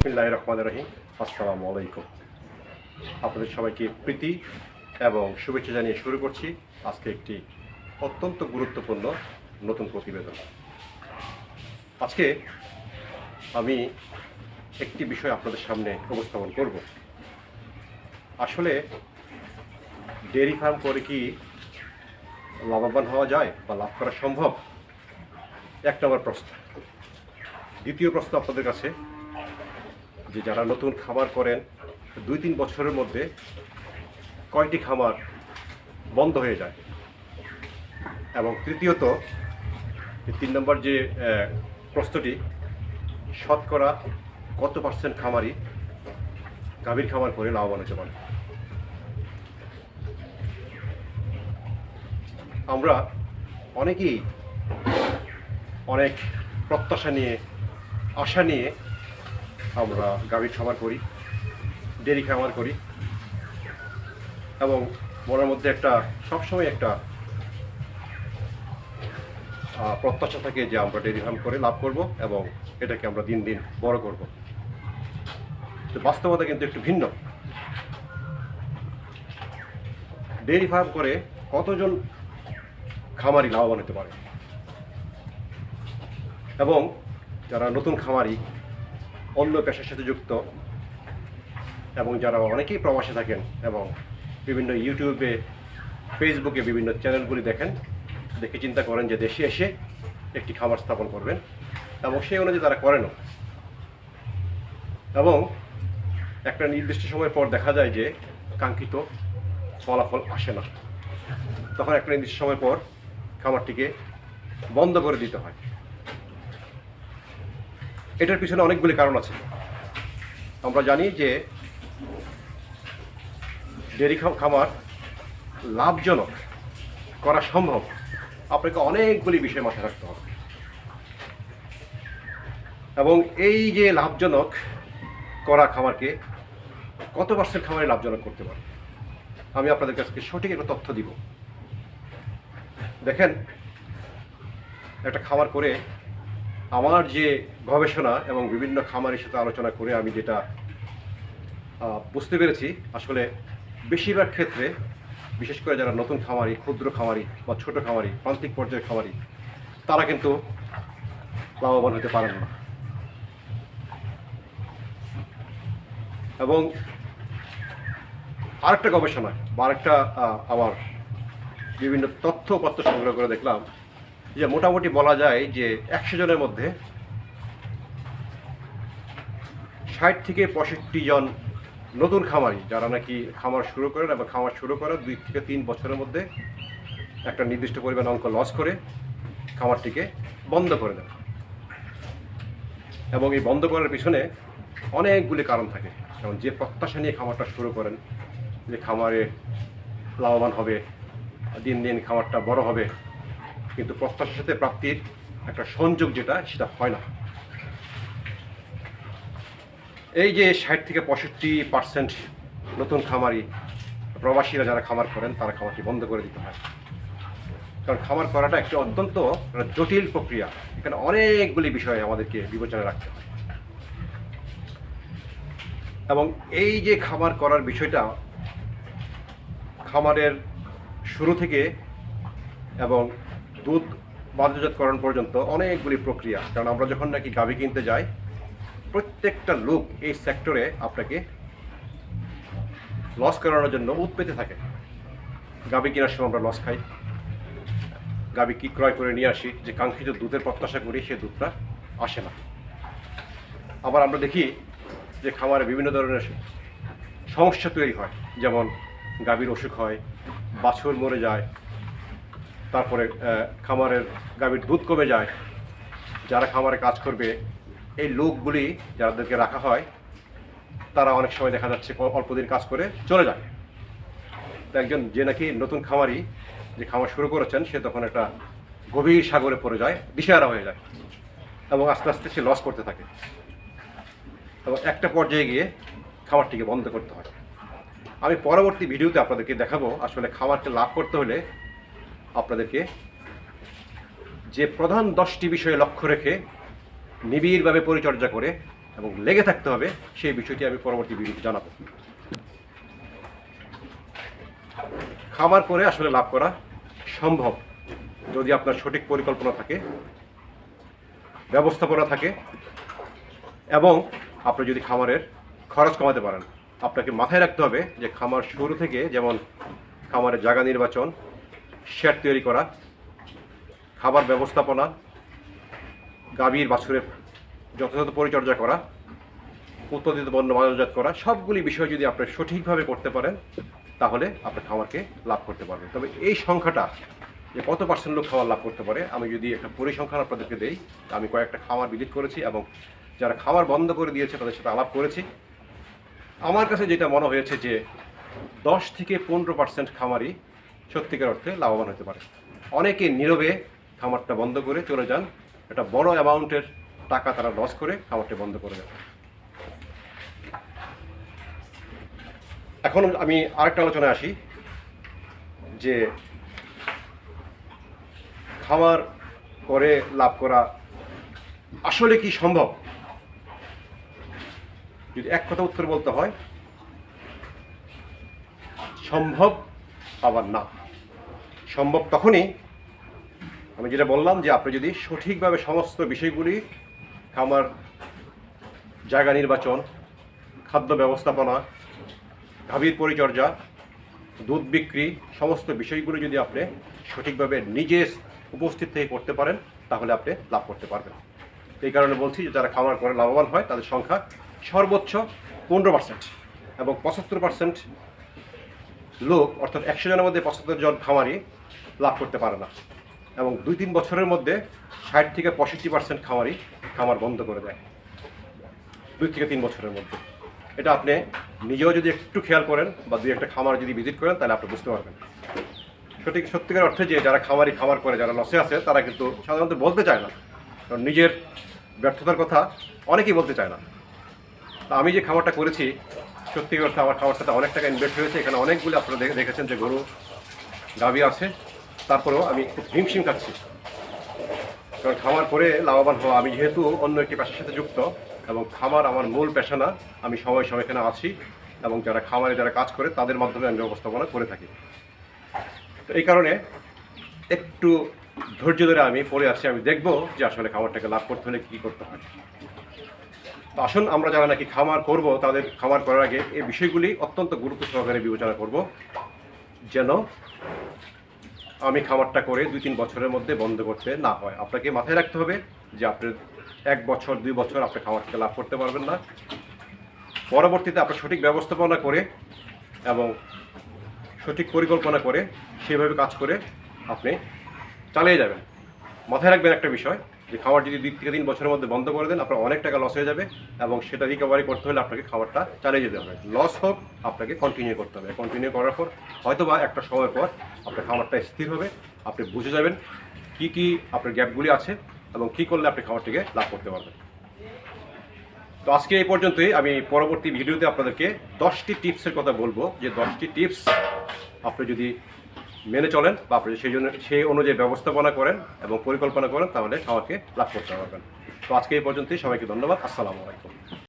বিসমিল্লাহির রহমানির রহিম। আসসালামু আলাইকুম। আপনাদের সবাইকে প্রীতি এবং শুভেচ্ছা জানিয়ে শুরু করছি আজকে একটি অত্যন্ত গুরুত্বপূর্ণ নতুন প্রতিবেদন। আজকে আমি একটি বিষয় আপনাদের সামনে উপস্থাপন করব। আসলে ডেয়ারি ফার্ম করে কি লাভবান হওয়া যায় বা লাভ করা সম্ভব? এক নম্বর প্রশ্ন। দ্বিতীয় প্রশ্ন আপনাদের কাছে, যে যারা নতুন খামার করেন 2-3 বছরের মধ্যে কয়টি খামার বন্ধ হয়ে যায়? এবং তৃতীয়ত 3 নম্বর যে প্রশ্নটি, শতকরা কত পার্সেন্ট খামারই গাভীর খামার করে লাভবান হতে পারে? আমরা অনেকেই অনেক প্রত্যাশা নিয়ে, আশা নিয়ে আমরা গাভীর খামার করি, ডেয়ারি খামার করি এবং মনের মধ্যে একটা সবসময় একটা প্রত্যাশা থাকে যে আমরা ডেয়ারি ফার্ম করে লাভ করব এবং এটাকে আমরা দিন দিন বড় করব। তো বাস্তবতা কিন্তু একটু ভিন্ন। ডেয়ারি ফার্ম করে কতজন খামারি লাভবান হতে পারে? এবং যারা নতুন খামারি, অন্য পেশার সাথে যুক্ত এবং যারা অনেকেই প্রবাসে থাকেন এবং বিভিন্ন ইউটিউবে, ফেসবুকে বিভিন্ন চ্যানেলগুলি দেখেন, দেখে চিন্তা করেন যে দেশে এসে একটি খামার স্থাপন করবেন এবং সেই অনুযায়ী তারা করেনও, এবং একটা নির্দিষ্ট সময় পর দেখা যায় যে কাঙ্ক্ষিত ফলাফল আসে না। তখন একটা নির্দিষ্ট সময় পর খামারটিকে বন্ধ করে দিতে হয়। এটার পিছনে অনেকগুলি কারণ আছে। আমরা জানি যে ডেয়ারি খামার লাভজনক করা সম্ভব, আপনাকে অনেকগুলি বিষয় মাথায় রাখতে হবে। এবং এই যে লাভজনক করা খামারকে কত পার্সেন্ট খামারে লাভজনক করতে পারে, আমি আপনাদের কাছে সঠিক একটা তথ্য দিব। দেখেন, একটা খামার করে আমার যে গবেষণা এবং বিভিন্ন খামারের সাথে আলোচনা করে আমি যেটা বুঝতে পেরেছি, আসলে বেশিরভাগ ক্ষেত্রে, বিশেষ করে যারা নতুন খামারি, ক্ষুদ্র খামারি বা ছোট খামারি, প্রান্তিক পর্যায়ের খামারি, তারা কিন্তু লাভবান হতে পারেন না। এবং আরেকটা গবেষণা বা আরেকটা আমার বিভিন্ন তথ্যপত্র সংগ্রহ করে দেখলাম যে মোটামুটি বলা যায় যে 100 জনের মধ্যে 60 থেকে 65 জন নতুন খামারি, যারা নাকি খামার শুরু করেন এবং খামার শুরু করার 2 থেকে 3 বছরের মধ্যে একটা নির্দিষ্ট পরিমাণ অঙ্ক লস করে খামারটিকে বন্ধ করে দেন। এবং এই বন্ধ করার পিছনে অনেকগুলি কারণ থাকে। যেমন যে প্রত্যাশা নিয়ে খামারটা শুরু করেন, যে খামারে লাভবান হবে, দিন দিন খামারটা বড় হবে, কিন্তু প্রত্যাশার সাথে প্রাপ্তির একটা সংযোগ যেটা, সেটা হয় না। এই যে 60 থেকে 65% নতুন খামারি, প্রবাসীরা যারা খামার করেন, তারা খামারটি বন্ধ করে দিতে হয়। কারণ খামার করাটা একটি অত্যন্ত জটিল প্রক্রিয়া। এখানে অনেকগুলি বিষয় আমাদেরকে বিবেচনায় রাখতে হয়। এবং এই যে খামার করার বিষয়টা, খামারের শুরু থেকে এবং দুধ বাজারজাতকরণ পর্যন্ত অনেকগুলি প্রক্রিয়া। কারণ আমরা যখন নাকি গাভী কিনতে যাই, প্রত্যেকটা লোক এই সেক্টরে আপনাকে লস করানোর জন্য উৎপেতে থাকে। গাভী কেনার সময় আমরা লস খাই, গাভী কি ক্রয় করে নিয়ে আসি, যে কাঙ্ক্ষিত দুধের প্রত্যাশা করি, সে দুধটা আসে না। আবার আমরা দেখি যে খামারে বিভিন্ন ধরনের সমস্যা তৈরি হয়, যেমন গাভীর অসুখ হয়, বাছুর মরে যায়, তারপরে খামারের গাভীর দুধ কমে যায়। যারা খামারে কাজ করবে, এই লোকগুলি যাদেরকে রাখা হয়, তারা অনেক সময় দেখা যাচ্ছে অল্প দিন কাজ করে চলে যায়। তো একজন যে নাকি নতুন খামারি, যে খামার শুরু করেছেন, সে তখন একটা গভীর সাগরে পড়ে যায়, দিশেহারা হয়ে যায় এবং আস্তে আস্তে সে লস করতে থাকে এবং একটা পর্যায়ে গিয়ে খামারটিকে বন্ধ করতে হয়। আমি পরবর্তী ভিডিওতে আপনাদেরকে দেখাবো আসলে খামারকে লাভ করতে হলে আপনাদেরকে যে প্রধান 10টি বিষয়ে লক্ষ্য রেখে নিবিড়ভাবে পরিচর্যা করে এবং লেগে থাকতে হবে, সেই বিষয়টি আমি পরবর্তী ভিডিওতে জানাবো। খামার করে আসলে লাভ করা সম্ভব যদি আপনার সঠিক পরিকল্পনা থাকে, ব্যবস্থাপনা থাকে এবং আপনি যদি খামারের খরচ কমাতে পারেন। আপনাকে মাথায় রাখতে হবে যে খামার শুরু থেকে, যেমন খামারের জায়গা নির্বাচন, শেড তৈরি করা, খাবার ব্যবস্থাপনা, গাভীর বাছুরের যথাযথ পরিচর্যা করা, উৎপাদিত পণ্য বাজারজাত করা, সবগুলি বিষয় যদি আপনি সঠিকভাবে করতে পারেন তাহলে আপনার খামারকে লাভ করতে পারবেন। তবে এই সংখ্যাটা যে কত পার্সেন্ট লোক খামার লাভ করতে পারে, আমি যদি একটা পরিসংখ্যান আপনাদেরকে দেই, আমি কয়েকটা খামার ভিজিট করেছি এবং যারা খামার বন্ধ করে দিয়েছে তাদের সাথে আলাপ করেছি। আমার কাছে যেটা মনে হয়েছে যে 10 থেকে 15% খামারই সত্যিকার অর্থে লাভবান হতে পারে। অনেকে নীরবে খামারটা বন্ধ করে চলে যান, একটা বড় অ্যামাউন্টের টাকা তারা লস করে খামারটা বন্ধ করে দেন। এখন আমি আরেকটা আলোচনায় আসি যে খামার করে লাভ করা আসলে কি সম্ভব। যদি এক কথা উত্তর বলতে হয়, সম্ভব আবার না। সম্ভব তখনই, আমি যেটা বললাম, যে আপনি যদি সঠিকভাবে সমস্ত বিষয়গুলি, খামার জায়গা নির্বাচন, খাদ্য ব্যবস্থাপনা, গাভীর পরিচর্যা, দুধ বিক্রি, সমস্ত বিষয়গুলো যদি আপনি সঠিকভাবে নিজে উপস্থিত থেকে করতে পারেন তাহলে আপনি লাভ করতে পারবেন। এই কারণে বলছি যে যারা খামার করে লাভবান হয় তাদের সংখ্যা সর্বোচ্চ 15%, এবং 75% লোক, অর্থাৎ 100 জনের মধ্যে 75 জন খামারি লাভ করতে পারে না, এবং 2-3 বছরের মধ্যে 60 থেকে 65% খামারি খামার বন্ধ করে দেয় 2 থেকে 3 বছরের মধ্যে। এটা আপনি নিজেও যদি একটু খেয়াল করেন বা 2-1টা খামার যদি ভিজিট করেন তাহলে আপনি বুঝতে পারবেন। সত্যিকার অর্থে যে যারা খামার করে যারা লসে আছে তারা কিন্তু সাধারণত বলতে চায় না, কারণ নিজের ব্যর্থতার কথা অনেকেই বলতে চায় না। তা আমি যে খামারটা করেছি, সত্যিকার অর্থে আমার খামার সাথে অনেক টাকা ইনভেস্ট হয়েছে। এখানে অনেকগুলো আপনারা দেখেছেন যে গরু গাভী আছে, তারপরেও আমি খুব হিমশিম খাচ্ছি, কারণ খামার করে লাভবান হওয়া, আমি যেহেতু অন্য একটি পেশার সাথে যুক্ত এবং খামার আমার মূল পেশা না, আমি সময় এখানে আছি এবং যারা খামারে যারা কাজ করে তাদের মাধ্যমে আমি ব্যবস্থাপনা করে থাকি। তো এই কারণে একটু ধৈর্য ধরে আমি পড়ে আছি, আমি দেখব যে আসলে খামারটাকে লাভ করতে হলে কী করতে হয়। তো আসুন আমরা যারা নাকি খামার করব তাদের খামার করার আগে এই বিষয়গুলি অত্যন্ত গুরুত্ব সহকারে বিবেচনা করব, যেন আমি খামারটা করে 2-3 বছরের মধ্যে বন্ধ করতে না হয়। আপনাকে মাথায় রাখতে হবে যে আপনি 1 বছর 2 বছর আপনি খামার থেকে লাভ করতে পারবেন না। পরবর্তীতে আপনি সঠিক ব্যবস্থাপনা করে এবং সঠিক পরিকল্পনা করে সেভাবে কাজ করে আপনি চালিয়ে যাবেন। মাথায় রাখবেন একটা বিষয়, যে খামার যদি 2 থেকে 3 বছরের মধ্যে বন্ধ করে দেন আপনার অনেক টাকা লস হয়ে যাবে, এবং সেটা রিকভারি করতে হলে আপনাকে খামারটা চালিয়ে যেতে হবে। লস হোক, আপনাকে কন্টিনিউ করতে হবে। কন্টিনিউ করার পর হয়তো বা একটা সময় পর আপনার খামারটা স্থির হবে, আপনি বুঝে যাবেন কি কি আপনার গ্যাপগুলি আছে এবং কী করলে আপনি খামারটিকে লাভ করতে পারবেন। তো আজকে এই পর্যন্তই। আমি পরবর্তী ভিডিওতে আপনাদেরকে 10টি টিপসের কথা বলবো, যে 10টি টিপস আপনি যদি মেনে চলেন বা আপনি সেই অনুযায়ী ব্যবস্থাপনা করেন এবং পরিকল্পনা করেন তাহলে খামারকে লাভ করতে পারবেন। তো আজকে এই পর্যন্তই। সবাইকে ধন্যবাদ। আসসালামু আলাইকুম।